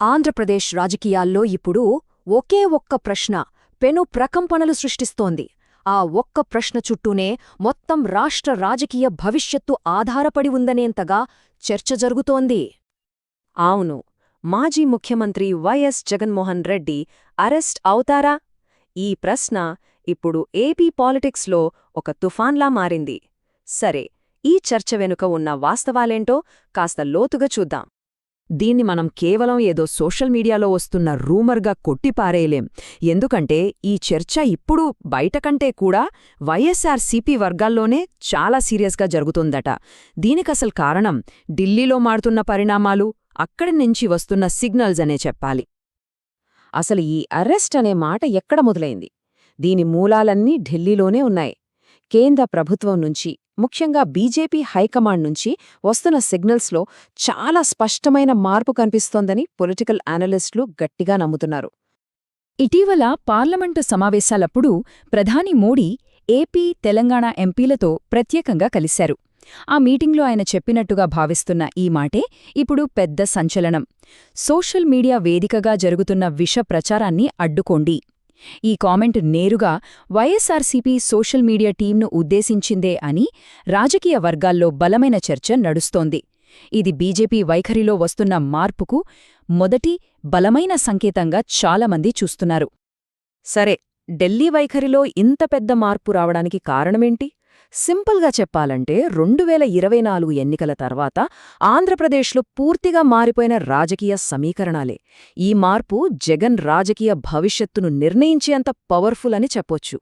ఆంధ్రప్రదేశ్ రాజకీయాల్లో ఇప్పుడు ఒకే ఒక్క ప్రశ్న పెను ప్రకంపనలు సృష్టిస్తోంది. ఆ ఒక్క ప్రశ్న చుట్టూనే మొత్తం రాష్ట్ర రాజకీయ భవిష్యత్తు ఆధారపడి ఉందనేంతగా చర్చ జరుగుతోంది. అవును, మాజీ ముఖ్యమంత్రి వైఎస్ జగన్మోహన్ రెడ్డి అరెస్ట్ అవుతారా? ఈ ప్రశ్న ఇప్పుడు ఏపీ పాలిటిక్స్లో ఒక తుఫాన్లా మారింది. సరే, ఈ చర్చ వెనుక ఉన్న వాస్తవాలేంటో కాస్త లోతుగా చూద్దాం. దీన్ని మనం కేవలం ఏదో సోషల్ మీడియాలో వస్తున్న రూమర్గా కొట్టిపారేయలేం. ఎందుకంటే ఈ చర్చ ఇప్పుడు బయటకంటే కూడా వైఎస్ఆర్సీపీ వర్గాల్లోనే చాలా సీరియస్గా జరుగుతుందట. దీనికసలు కారణం ఢిల్లీలో మారుతున్న పరిణామాలు, అక్కడి నుంచి వస్తున్న సిగ్నల్స్ అనే చెప్పాలి. అసలు ఈ అరెస్ట్ అనే మాట ఎక్కడ మొదలైంది? దీని మూలాలన్నీ ఢిల్లీలోనే ఉన్నాయి. కేంద్ర ప్రభుత్వం నుంచి, ముఖ్యంగా బీజేపీ హైకమాండ్ నుంచి వస్తున్న సిగ్నల్స్లో చాలా స్పష్టమైన మార్పు కనిపిస్తోందని పొలిటికల్ అనలిస్టులు గట్టిగా నమ్ముతున్నారు. ఇటీవల పార్లమెంటు సమావేశాలప్పుడు ప్రధాని మోడీ ఏపీ, తెలంగాణ ఎంపీలతో ప్రత్యేకంగా కలిశారు. ఆ మీటింగ్లో ఆయన చెప్పినట్టుగా భావిస్తున్న ఈ మాటే ఇప్పుడు పెద్ద సంచలనం. సోషల్ మీడియా వేదికగా జరుగుతున్న విష ప్రచారాన్ని అడ్డుకోండి. ఈ కామెంట్ నేరుగా వైఎస్ఆర్సీపీ సోషల్ మీడియా టీంను ఉద్దేశించిందే అని రాజకీయ వర్గాల్లో బలమైన చర్చ నడుస్తోంది. ఇది బీజేపీ వైఖరిలో వస్తున్న మార్పుకు మొదటి బలమైన సంకేతంగా చాలామంది చూస్తున్నారు. సరే, ఢిల్లీ వైఖరిలో ఇంత పెద్ద మార్పు రావడానికి కారణమేంటి? సింపుల్గా చెప్పాలంటే 2024 ఎన్నికల తర్వాత ఆంధ్రప్రదేశ్లో పూర్తిగా మారిపోయిన రాజకీయ సమీకరణాలే. ఈ మార్పు జగన్ రాజకీయ భవిష్యత్తును నిర్ణయించేంత పవర్ఫుల్ అని చెప్పొచ్చు.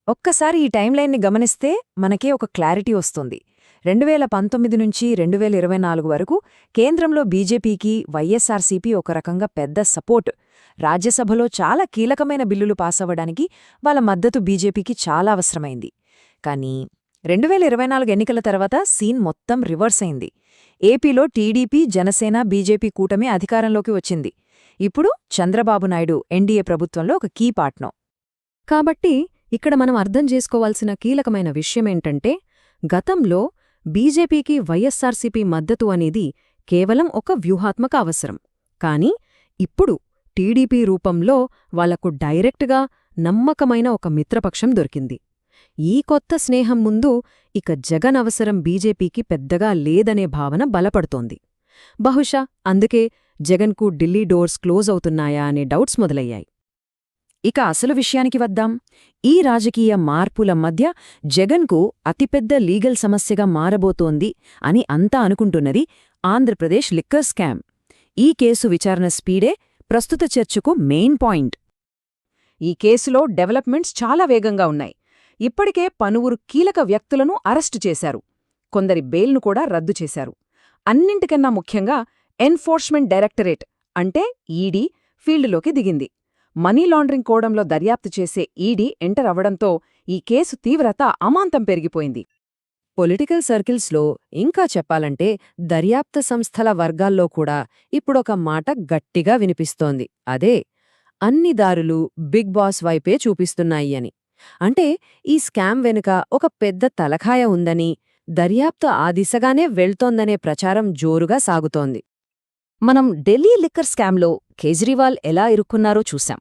ఒక్కసారి ఈ టైంలైన్ని గమనిస్తే మనకే ఒక క్లారిటీ వస్తుంది. 2019 నుంచి 2024 వరకు కేంద్రంలో బీజేపీకి వైఎస్ఆర్సీపీ ఒక రకంగా పెద్ద సపోర్ట్. రాజ్యసభలో చాలా కీలకమైన బిల్లులు పాసవ్వడానికి వాళ్ళ మద్దతు బీజేపీకి చాలా అవసరమైంది. కానీ 2024 ఎన్నికల తర్వాత సీన్ మొత్తం రివర్స్ అయింది. ఏపీలో టీడీపీ, జనసేన, బీజేపీ కూటమి అధికారంలోకి వచ్చింది. ఇప్పుడు చంద్రబాబు నాయుడు ఎన్డీఏ ప్రభుత్వంలో ఒక కీ పార్ట్నర్. కాబట్టి ఇక్కడ మనం అర్థం చేసుకోవాల్సిన కీలకమైన విషయమేంటంటే, గతంలో బీజేపీకి వైఎస్ఆర్సీపీ మద్దతు అనేది కేవలం ఒక వ్యూహాత్మక అవసరం. కానీ ఇప్పుడు టీడీపీ రూపంలో వాళ్లకు డైరెక్ట్గా నమ్మకమైన ఒక మిత్రపక్షం దొరికింది. ఈ కొత్త స్నేహం ముందు ఇక జగన్ అవసరం బీజేపీకి పెద్దగా లేదనే భావన బలపడుతోంది. బహుశా అందుకే జగన్కు ఢిల్లీ డోర్స్ క్లోజ్ అవుతున్నాయా అనే డౌట్స్ మొదలయ్యాయి. ఇక అసలు విషయానికి వద్దాం. ఈ రాజకీయ మార్పుల మధ్య జగన్కు అతిపెద్ద లీగల్ సమస్యగా మారబోతోంది అని అంతా అనుకుంటున్నది ఆంధ్రప్రదేశ్ లిక్కర్ స్కామ్. ఈ కేసు విచారణ స్పీడే ప్రస్తుత చర్చకు మెయిన్ పాయింట్. ఈ కేసులో డెవలప్మెంట్స్ చాలా వేగంగా ఉన్నాయి. ఇప్పటికే పలువురు కీలక వ్యక్తులను అరెస్టు చేశారు. కొందరి బెయిల్ను కూడా రద్దు చేశారు. అన్నింటికన్నా ముఖ్యంగా ఎన్ఫోర్స్మెంట్ డైరెక్టరేట్ అంటే ఈడీ ఫీల్డ్లోకి దిగింది. మనీ లాండరింగ్ కోణంలో దర్యాప్తు చేసే ఈడీ ఎంటర్ అవ్వడంతో ఈ కేసు తీవ్రత అమాంతం పెరిగిపోయింది. పొలిటికల్ సర్కిల్స్లో ఇంకా చెప్పాలంటే దర్యాప్తు సంస్థల వర్గాల్లో కూడా ఇప్పుడొక మాట గట్టిగా వినిపిస్తోంది. అదే, అన్ని దారులు బిగ్ బాస్ వైపే చూపిస్తున్నాయి అని. అంటే ఈ స్కామ్ వెనుక ఒక పెద్ద తలఖాయ ఉందని, దర్యాప్తు ఆ దిశగానే వెళ్తోందనే ప్రచారం జోరుగా సాగుతోంది. మనం ఢిల్లీ లిక్కర్ స్కామ్లో కేజ్రీవాల్ ఎలా ఇరుక్కున్నారో చూశాం.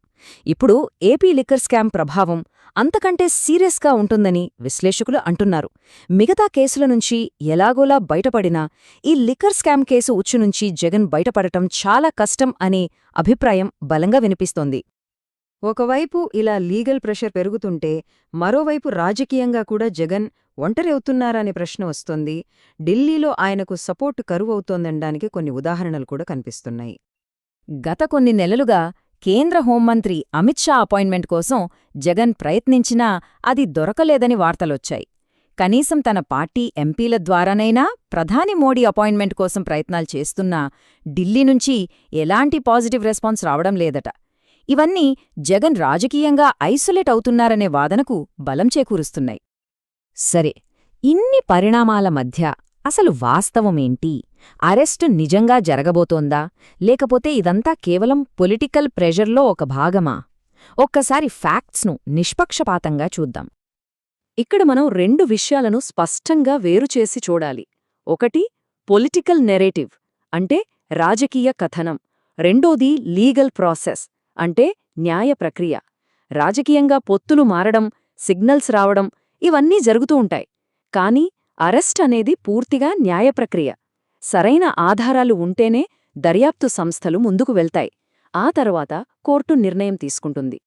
ఇప్పుడు ఏపీ లిక్కర్ స్కామ్ ప్రభావం అంతకంటే సీరియస్గా ఉంటుందని విశ్లేషకులు అంటున్నారు. మిగతా కేసుల నుంచి ఎలాగోలా బయటపడినా ఈ లిక్కర్ స్కామ్ కేసు ఉచ్చునుంచి జగన్ బయటపడటం చాలా కష్టం అనే అభిప్రాయం బలంగా వినిపిస్తోంది. ఒకవైపు ఇలా లీగల్ ప్రెషర్ పెరుగుతుంటే, మరోవైపు రాజకీయంగా కూడా జగన్ ఒంటరి అవుతున్నారనే ప్రశ్న వస్తోంది. ఢిల్లీలో ఆయనకు సపోర్టు కరువవుతోందనడానికి కొన్ని ఉదాహరణలు కూడా కనిపిస్తున్నాయి. గత కొన్ని నెలలుగా కేంద్ర హోంమంత్రి అమిత్ షా అపాయింట్మెంట్ కోసం జగన్ ప్రయత్నించినా అది దొరకలేదని వార్తలొచ్చాయి. కనీసం తన పార్టీ ఎంపీల ద్వారానైనా ప్రధాని మోడీ అపాయింట్మెంట్ కోసం ప్రయత్నాలు చేస్తున్నా ఢిల్లీ నుంచి ఎలాంటి పాజిటివ్ రెస్పాన్స్ రావడం లేదట. ఇవన్నీ జగన్ రాజకీయంగా ఐసోలేట్ అవుతున్నారనే వాదనకు బలం చేకూరుస్తున్నాయి. సరే, ఇన్ని పరిణామాల మధ్య అసలు వాస్తవమేంటి? అరెస్టు నిజంగా జరగబోతోందా, లేకపోతే ఇదంతా కేవలం పొలిటికల్ ప్రెషర్లో ఒక భాగమా? ఒక్కసారి ఫ్యాక్ట్స్ను నిష్పక్షపాతంగా చూద్దాం. ఇక్కడ మనం 2 విషయాలను స్పష్టంగా వేరుచేసి చూడాలి. ఒకటి పొలిటికల్ నెరేటివ్ అంటే రాజకీయ కథనం. రెండోది లీగల్ ప్రాసెస్ అంటే న్యాయ ప్రక్రియ. రాజకీయంగా పొత్తులు మారడం, సిగ్నల్స్ రావడం ఇవన్నీ జరుగుతూ ఉంటాయి. కానీ అరెస్ట్ అనేది పూర్తిగా న్యాయ ప్రక్రియ. సరైన ఆధారాలు ఉంటేనే దర్యాప్తు సంస్థలు ముందుకు వెళ్తాయి. ఆ తర్వాత కోర్టు నిర్ణయం తీసుకుంటుంది.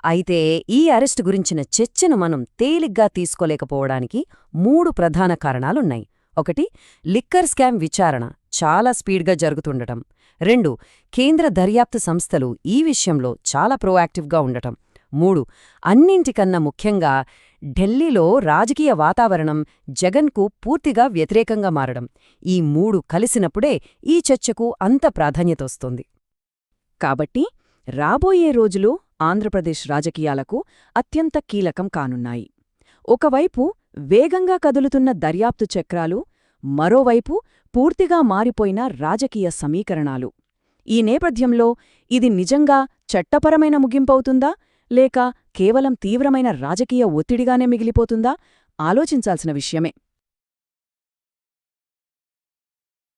అయితే ఈ అరెస్టు గురించిన చర్చను మనం తేలిగ్గా తీసుకోలేకపోవడానికి 3 ప్రధాన కారణాలున్నాయి. 1. లిక్కర్ స్కామ్ విచారణ చాలా స్పీడ్గా జరుగుతుండటం. 2. కేంద్ర దర్యాప్తు సంస్థలు ఈ విషయంలో చాలా ప్రోయాక్టివ్గా ఉండటం. 3. అన్నింటికన్నా ముఖ్యంగా ఢిల్లీలో రాజకీయ వాతావరణం జగన్కు పూర్తిగా వ్యతిరేకంగా మారడం. ఈ 3 కలిసినప్పుడే ఈ చర్చకు అంత ప్రాధాన్యతొస్తుంది. కాబట్టి రాబోయే రోజులు ఆంధ్రప్రదేశ్ రాజకీయాలకు అత్యంత కీలకం కానున్నాయి. ఒకవైపు వేగంగా కదులుతున్న దర్యాప్తు చక్రాలు, మరోవైపు పూర్తిగా మారిపోయిన రాజకీయ సమీకరణాలు. ఈ నేపథ్యంలో ఇది నిజంగా చట్టపరమైన ముగింపవుతుందా లేక కేవలం తీవ్రమైన రాజకీయ ఒత్తిడిగానే మిగిలిపోతుందా ఆలోచించాల్సిన విషయమే.